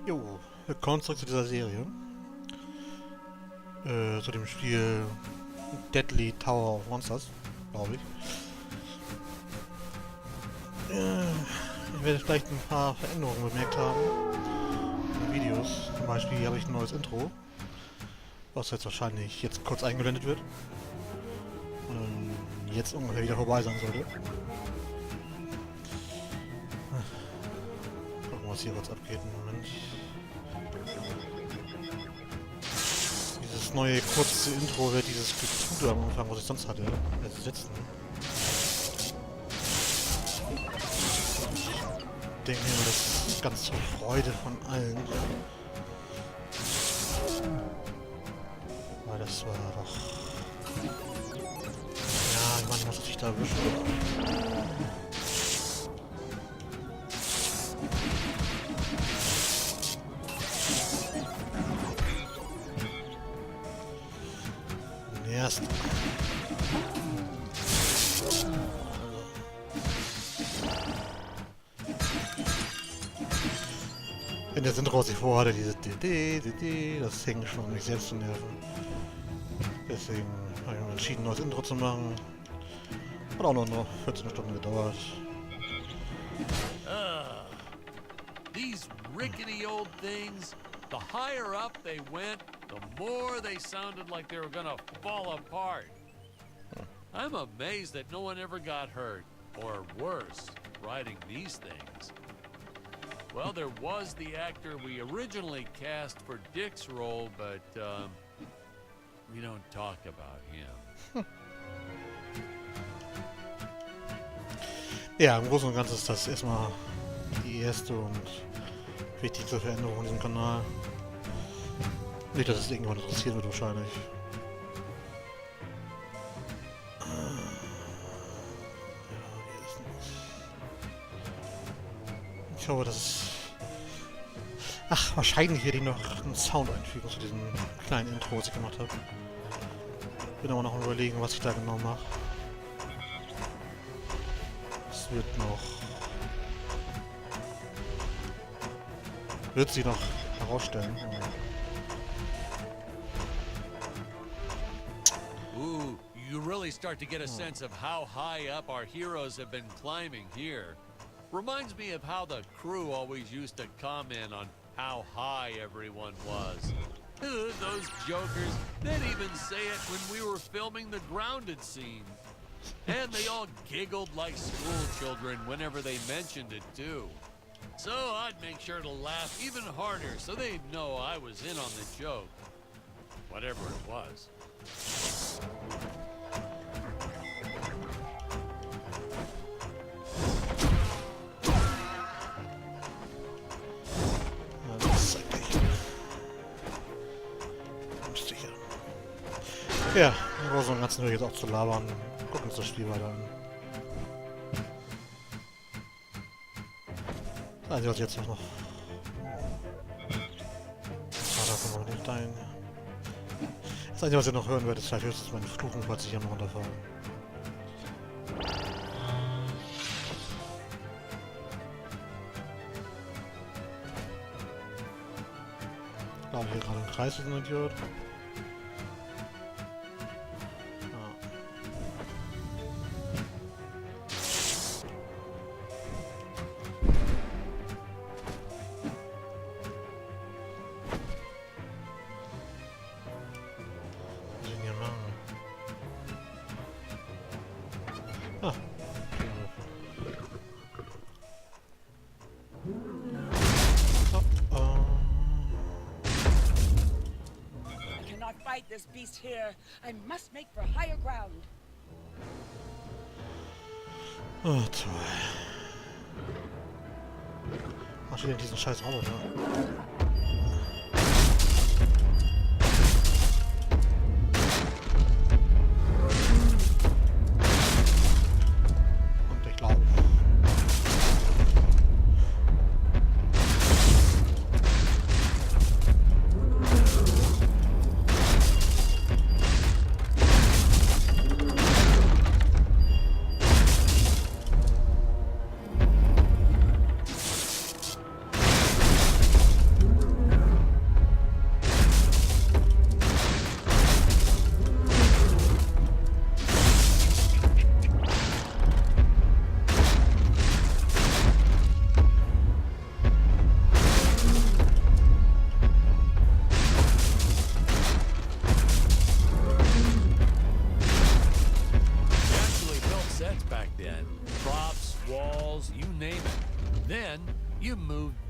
Jo, willkommen zurück zu dieser Serie. Zu dem Spiel Deadly Tower of Monsters, glaube ich. Ich werde vielleicht ein paar Veränderungen bemerkt haben in den Videos. Zum Beispiel habe ich ein neues Intro, was jetzt wahrscheinlich jetzt kurz eingeblendet wird. Jetzt ungefähr wieder vorbei sein sollte. Gucken, was hier kurz abgeht im Moment. Dieses neue kurze Intro wird dieses Getute am Anfang, was ich sonst hatte, ersetzen. Ich denke mir, das ist ganz zur Freude von allen. Weil das war doch... Ja, ich meine, was hat sich da erwischt? Erst. In der Intro, was ich vorhatte, dieses DD, das hängt schon, um mich selbst zu nerven. Deswegen habe ich mich entschieden, ein neues Intro zu machen. Hat auch noch 14 Stunden gedauert. These rickety old things, the higher up they went, the more they sounded like they were gonna fall apart. I'm amazed that no one ever got hurt, or worse, riding these things. Well, there was the actor we originally cast for Dick's role, but we don't talk about him. Ja, im Großen und Ganzen ist das erstmal die erste und wichtigste Veränderung in diesem Kanal. Nicht, dass es irgendwann interessieren wird, wahrscheinlich. Ich hoffe, dass es... Ach, wahrscheinlich werde ich noch einen Sound einfügen zu diesem kleinen Intro, was ich gemacht habe. Bin aber noch am Überlegen, was ich da genau mache. Es wird noch... Wird sie noch herausstellen. Ooh, you really start to get a sense of how high up our heroes have been climbing here. Reminds me of how the crew always used to comment on how high everyone was. Those jokers, they'd even say it when we were filming the grounded scene. And they all giggled like school children whenever they mentioned it too. So I'd make sure to laugh even harder so they'd know I was in on the joke. Whatever it was. Ja, im Großen und Ganzen nur jetzt auch zu labern. Gucken uns das Spiel weiter an. Das Einzige, was ich jetzt noch... Das Einzige, was ihr noch hören werdet, ist halt höchstens meine Fluchen, falls ich hier noch runterfahre. Ich glaube, hier gerade im Kreis ist ein Idiot. Fight this beast here. I must make for higher ground. Oh, toll. Mach schon diesen scheiß Roboter. Und ich glaube.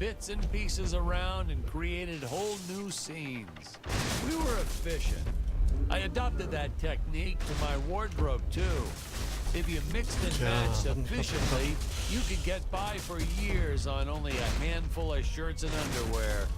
bits and pieces around and created whole new scenes. We were efficient. I adopted that technique to my wardrobe too. If you mixed and matched efficiently, you could get by for years on only a handful of shirts and underwear.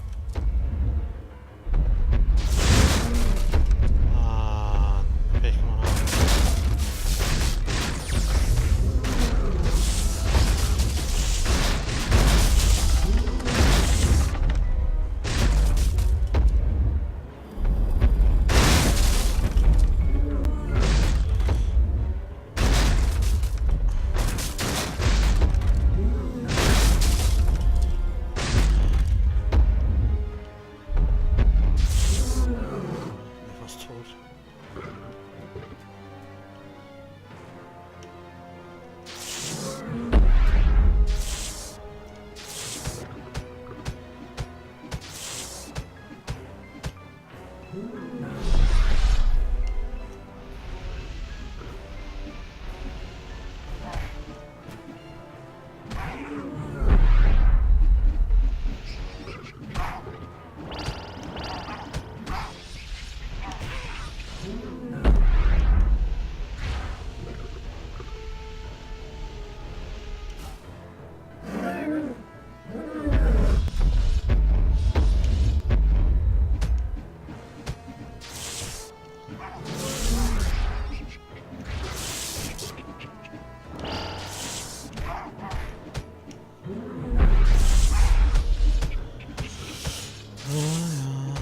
Welchen kann man haben?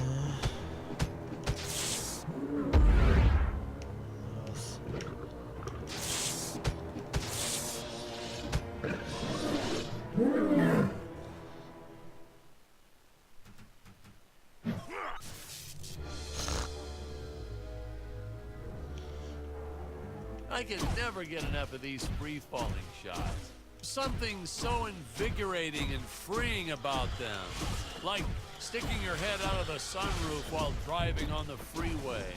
I can never get enough of these free-falling shots. Something so invigorating and freeing about them. Like sticking your head out of the sunroof while driving on the freeway.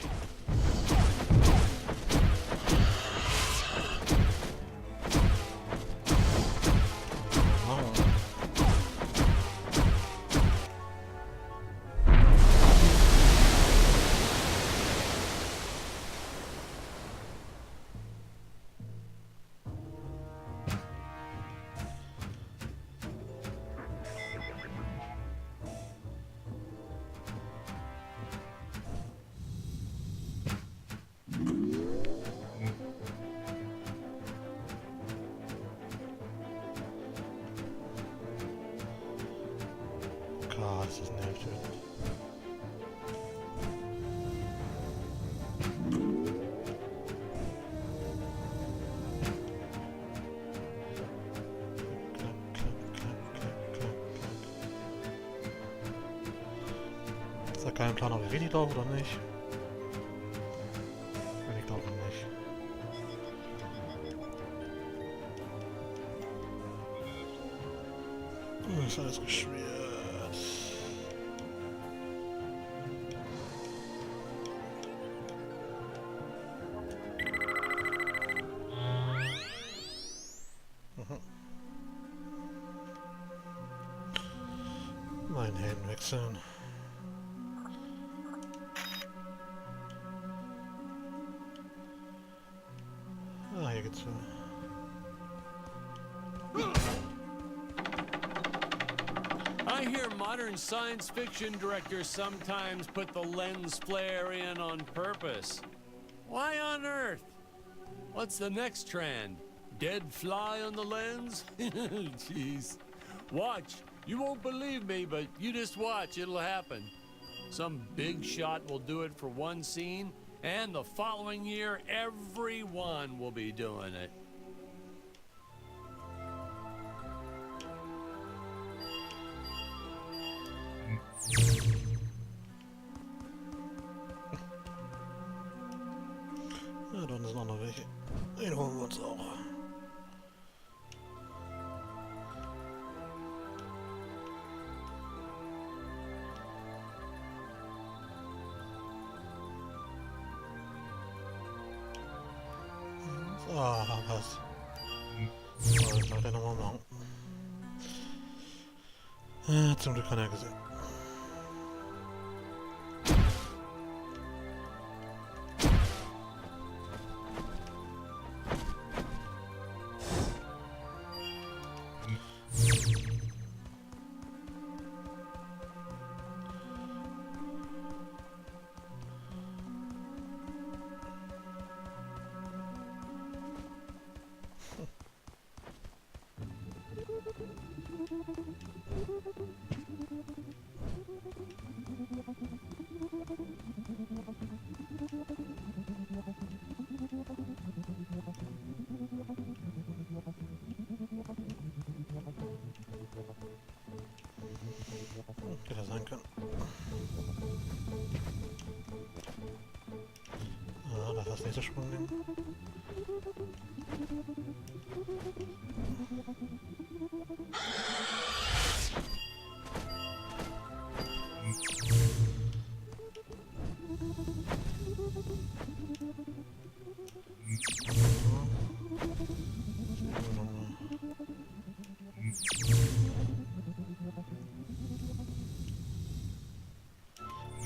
Das ist nervig. Ist da kein Plan, ob wir die drauf oder nicht? Ich glaube nicht. Ist alles geschwert. Mein Helm wechseln. Ah, hier geht's. I hear modern science fiction directors sometimes put the lens flare in on purpose. Why on earth? What's the next trend? Dead fly on the lens? Jeez. Watch. You won't believe me, but you just watch. It'll happen. Some big shot will do it for one scene, and the following year, everyone will be doing it. Ja, dann ist noch welche. Den holen wir uns auch. Ah, was? So, ich kann nochmal machen. Zum Glück keiner gesehen. Hätte sein können. Ah, das ist das nächste Sprungding.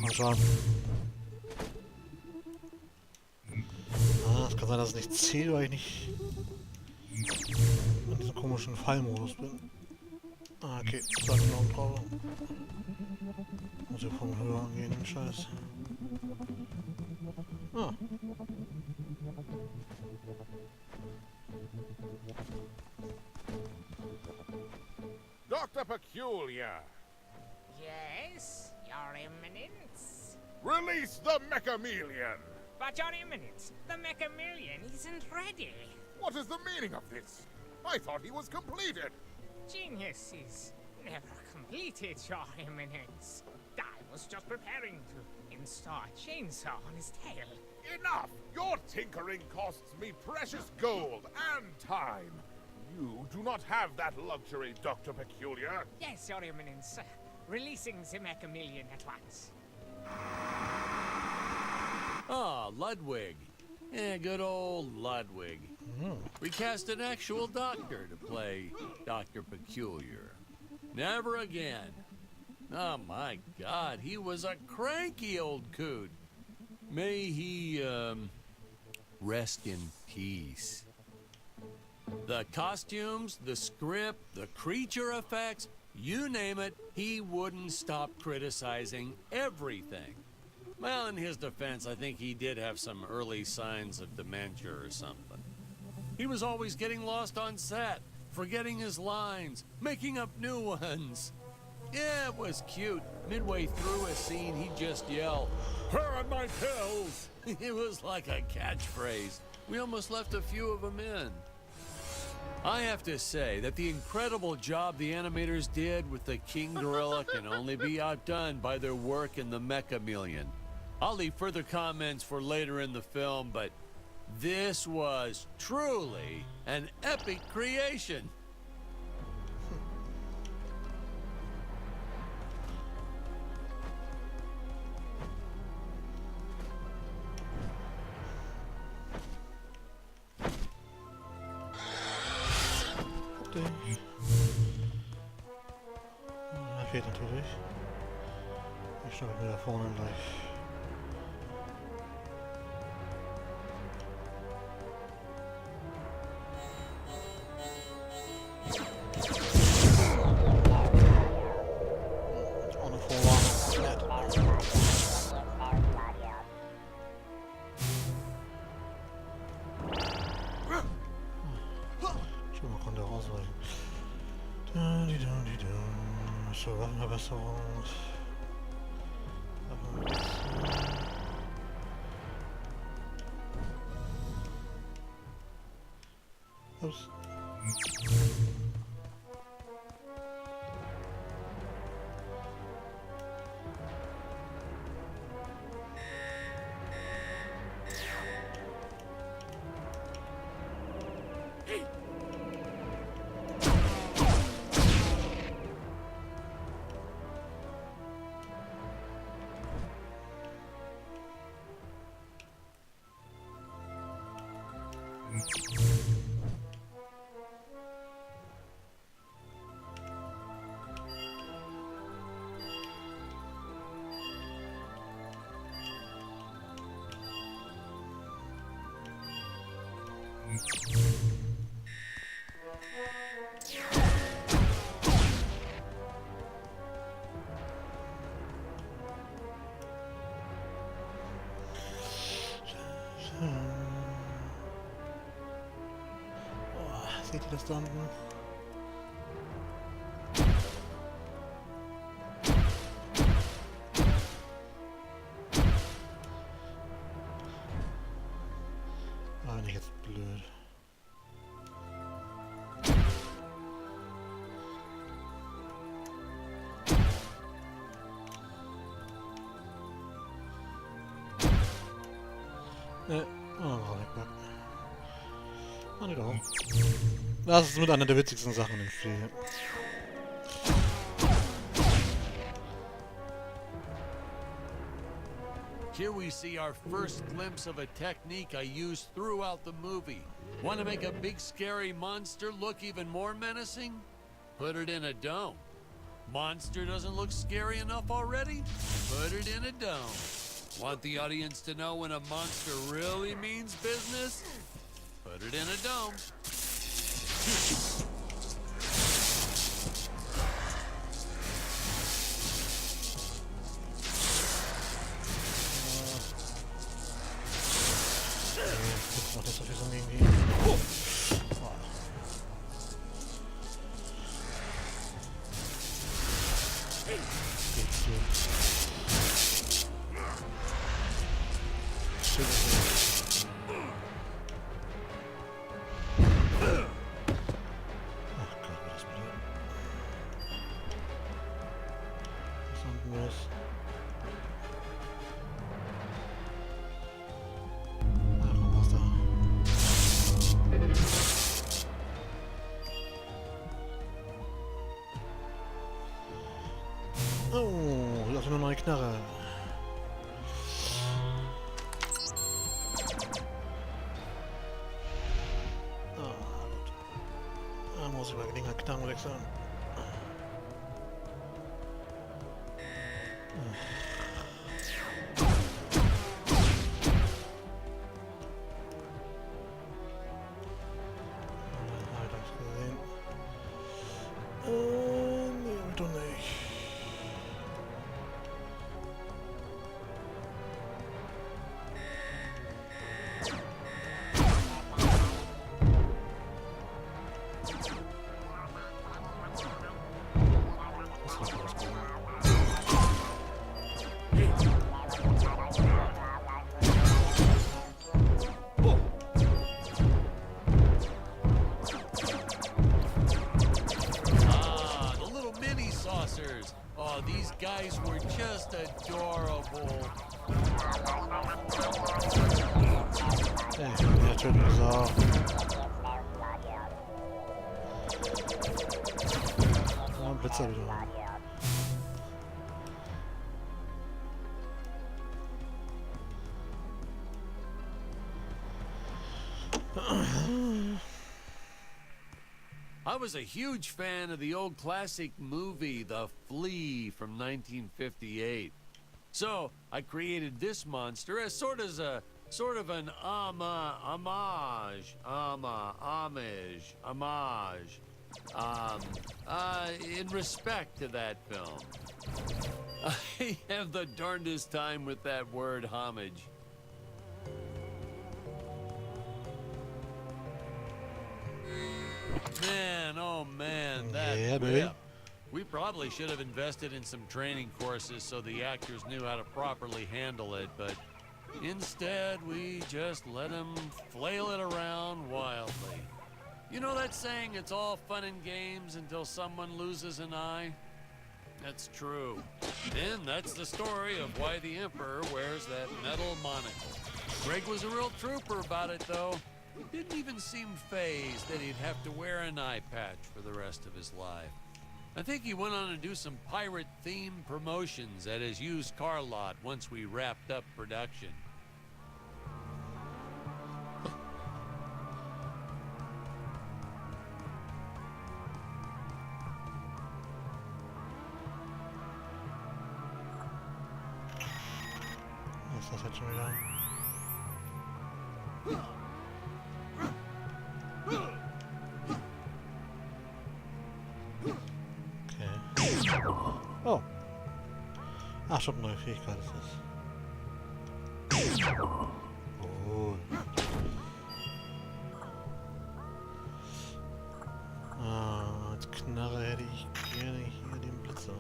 Mal schauen. Ah, es kann sein, dass es nicht zählt, weil ich nicht in diesem komischen Fallmodus bin. Ah, okay, sag ich noch drauf. Muss ja vom Höher angehen, den Scheiß. Ah. Dr. Peculiar, Yes, Your Eminence. release the Mechamelion! But Your Eminence, the Mechamelion isn't ready. What is the meaning of this? I thought he was completed. Genius is never completed, Your Eminence. I was just preparing to install a chainsaw on his tail. Enough! Your tinkering costs me precious gold and time. You do not have that luxury, Dr. Peculiar. Yes, Your Eminence. Releasing the Mechamelion at once. Ah, Ludwig. Yeah, good old Ludwig. We cast an actual doctor to play Dr. Peculiar. Never again. Oh my God, he was a cranky old coot. May he, rest in peace. The costumes, the script, the creature effects, you name it, he wouldn't stop criticizing everything. Well, in his defense, I think he did have some early signs of dementia or something. He was always getting lost on set, forgetting his lines, making up new ones. Yeah, it was cute. Midway through a scene, he'd just yell, "Where are my pills?" It was like a catchphrase. We almost left a few of them in. I have to say that the incredible job the animators did with the King Gorilla can only be outdone by their work in the Mechamelion. I'll leave further comments for later in the film, but this was truly an epic creation. Er fehlt natürlich. Ich schnappe mir da vorne gleich. Auch eine Vorwarnung. Nett. Schon mal konnte er ausweichen. So, Waffenverbesserung. Ups. Oh, seht ihr das da unten? Ah, nicht jetzt blöd. Oh, wegpacken. Ah, nicht auch. Das ist mit einer der witzigsten Sachen im Spiel. Here we see our first glimpse of a technique I used throughout the movie. Want to make a big scary monster look even more menacing? Put it in a dome. Monster doesn't look scary enough already? Put it in a dome. Want the audience to know when a monster really means business? Put it in a dome. Noch nicht so viel so irgendwie. Oh. Geht's hier. Ach Gott, wie das bitte. Was unten los? Ach, noch was da. Oh, das ist eine neue Knarre. Muss ich mal Gelegenheit Knarren wechseln. Hab ich gesehen. Nee, doch nicht. Oh, these guys were just adorable. Ja, töten wir Sau. Oh, Blitzer wieder. I was a huge fan of the old classic movie, The Flea from 1958. So I created this monster as sort of an homage, in respect to that film. I have the darndest time with that word homage. Man, oh man, that Yeah, baby. whip. We probably should have invested in some training courses so the actors knew how to properly handle it, but instead we just let them flail it around wildly. You know that saying, it's all fun and games until someone loses an eye? That's true. And that's the story of why the Emperor wears that metal monocle. Greg was a real trooper about it, though. He didn't even seem fazed that he'd have to wear an eye patch for the rest of his life. I think he went on to do some pirate-themed promotions at his used car lot once we wrapped up production. Was ist das jetzt schon wieder? Okay. Oh. Ach, schon eine neue Fähigkeit ist das. Jawohl. Als Knarre hätte ich gerne hier den Blitzer.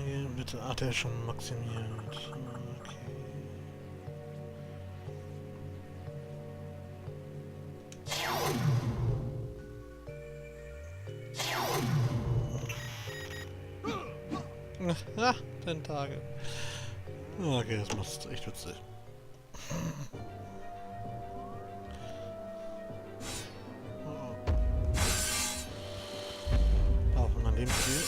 Hier bitte. Ach, der ist schon maximiert. Okay. Ah, 10 Tage. Okay, das macht echt witzig. Auch in dem Spiel.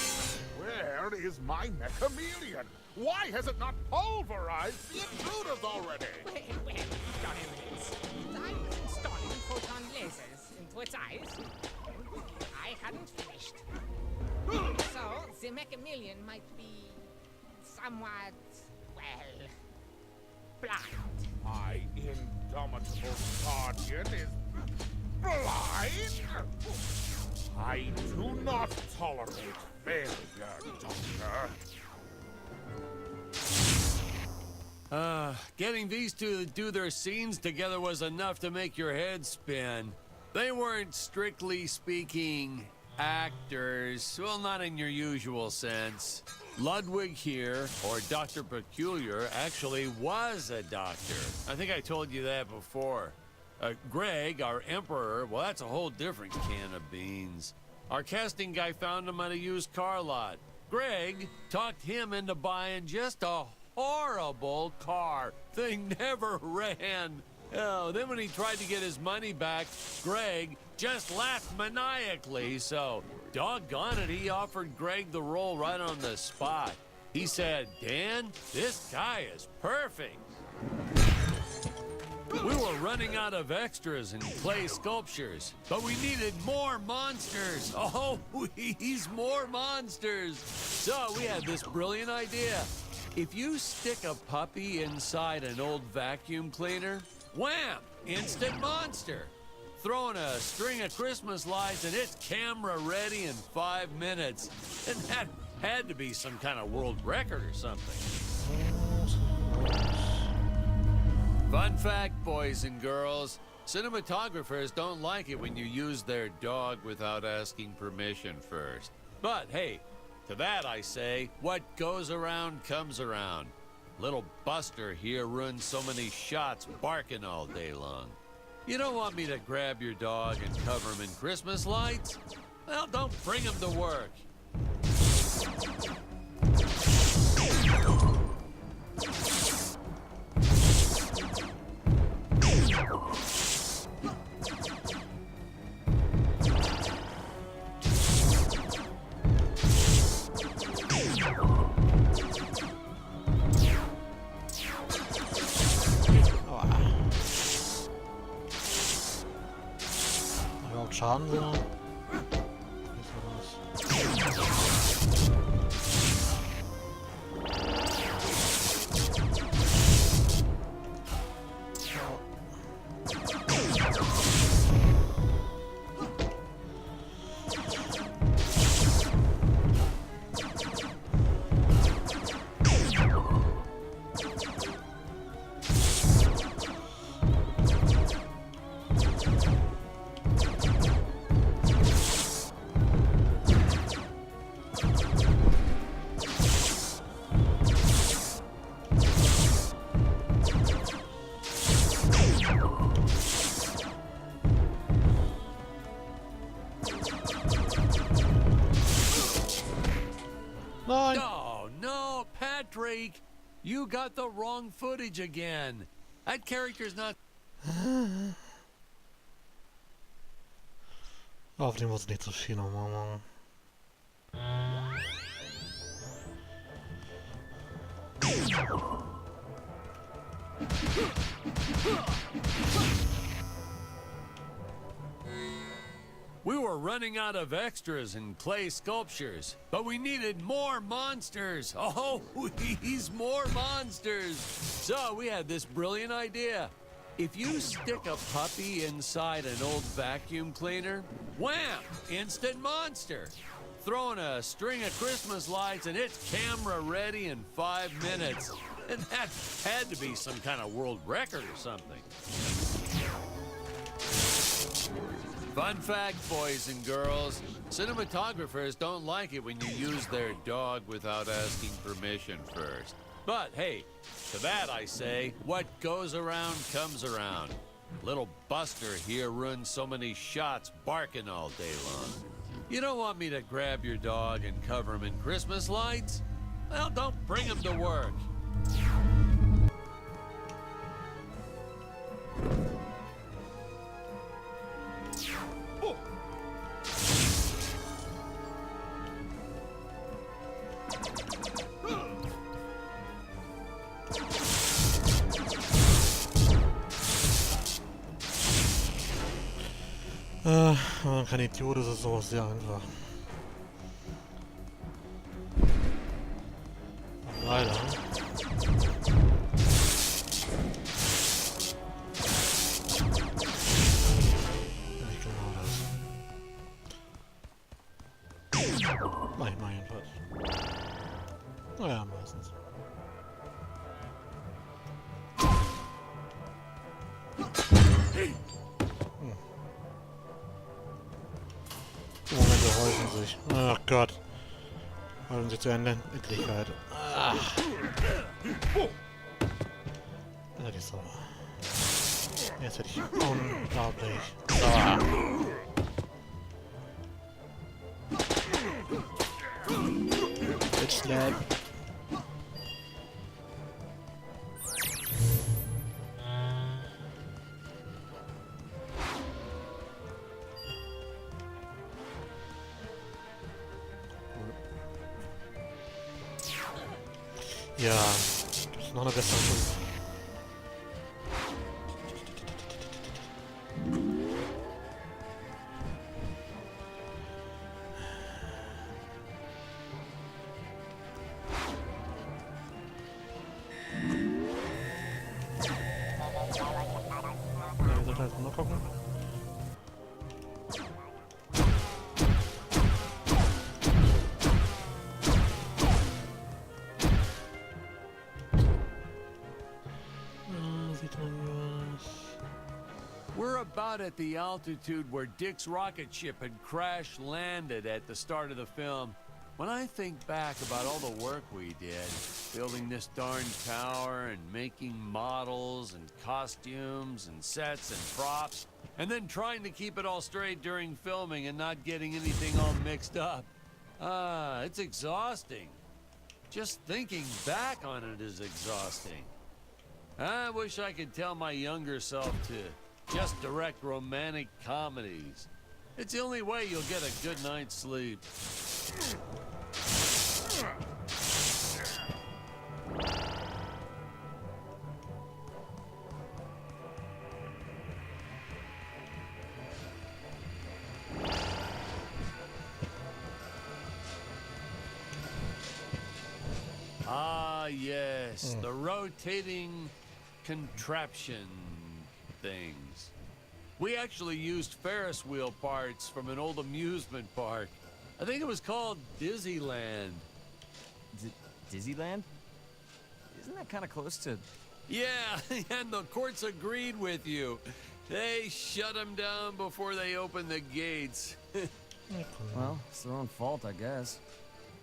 Where is my mechamelion? Why has it not pulverized the intruders already? Well, Your Eminence, I was installing photon lasers into its eyes. I hadn't finished. So, the Mechamelion might be somewhat, well, blind. My indomitable guardian is blind? I do not tolerate failure, Doctor. Getting these two to do their scenes together was enough to make your head spin. They weren't, strictly speaking, actors. Well, not in your usual sense. Ludwig here, or Dr. Peculiar, actually was a doctor. I think I told you that before. Greg, our emperor, well, that's a whole different can of beans. Our casting guy found him at a used car lot. Greg talked him into buying just a horrible car. Thing never ran. Oh, then when he tried to get his money back, Greg just laughed maniacally. So, doggone it, he offered Greg the role right on the spot. He said, Dan, this guy is perfect. We were running out of extras and clay sculptures, but we needed more monsters. Oh, he's more monsters. So we had this brilliant idea. If you stick a puppy inside an old vacuum cleaner, wham, instant monster. Throwing a string of Christmas lights and it's camera ready in 5 minutes. And that had to be some kind of world record or something. Fun fact, boys and girls, cinematographers don't like it when you use their dog without asking permission first. But hey, to that I say, what goes around comes around. Little Buster here ruined so many shots barking all day long. You don't want me to grab your dog and cover him in Christmas lights? Well, don't bring him to work. Schaden sind. Nein! Oh, no, Patrick! You got the wrong footage again. That character's not... Auf den muss ich nicht so viel nochmal machen. We were running out of extras and clay sculptures, but we needed more monsters. Oh, he's more monsters. So we had this brilliant idea. If you stick a puppy inside an old vacuum cleaner, wham! Instant monster. Throwing a string of Christmas lights and it's camera ready in 5 minutes. And that had to be some kind of world record or something. Fun fact, boys and girls, cinematographers don't like it when you use their dog without asking permission first. But hey, to that I say, what goes around comes around. Little Buster here ruined so many shots barking all day long. You don't want me to grab your dog and cover him in Christmas lights? Well, don't bring him to work. Wenn man kein Idiot ist, ist es auch sehr einfach. Leider. Nicht genau das. Manchmal jedenfalls. Naja, meistens. Die Momente häufen sich. Ach Gott. Häufen sich zur Endlichkeit. Ach. Das hätte ich so. Jetzt hätte ich unglaublich. Bitch slap. Ja, gibt's noch eine bessere Chance? Ja, wir sollten halt mal gucken. We're about at the altitude where Dick's rocket ship had crash landed at the start of the film. When I think back about all the work we did, building this darn tower and making models and costumes and sets and props, and then trying to keep it all straight during filming and not getting anything all mixed up. It's exhausting. Just thinking back on it is exhausting. I wish I could tell my younger self to just direct romantic comedies. It's the only way you'll get a good night's sleep. Ah, yes, the rotating contraption things. We actually used Ferris wheel parts from an old amusement park. I think it was called Disneyland. Disneyland? Isn't that kind of close to... Yeah, and the courts agreed with you. They shut them down before they opened the gates. Well, it's their own fault, I guess.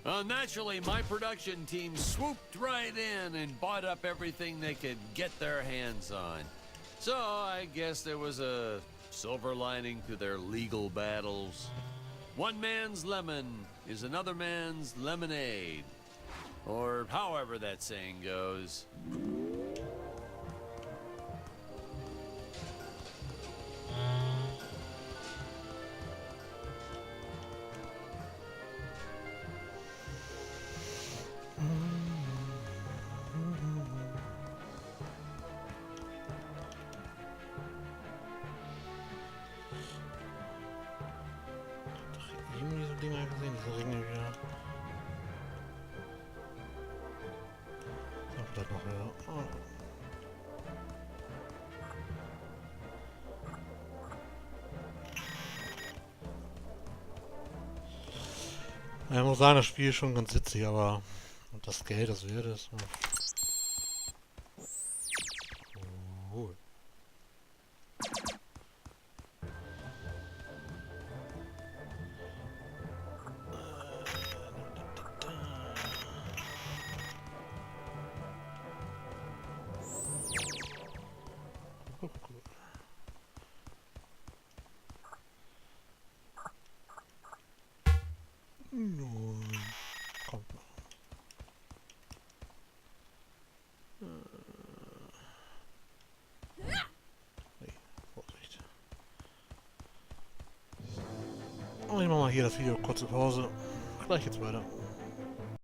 Naturally, my production team swooped right in and bought up everything they could get their hands on. So I guess there was a silver lining to their legal battles. One man's lemon is another man's lemonade. Or however that saying goes. Diese Dinger gesehen, diese Ringe wieder. So, vielleicht noch höher. Oh. Ich muss sagen, das Spiel ist schon ganz witzig, aber das Geld, das wert ist. Oh. Nein. Kommt noch. Nee, Vorsicht. Und ich mache mal hier das Video kurze Pause. Gleich geht's weiter.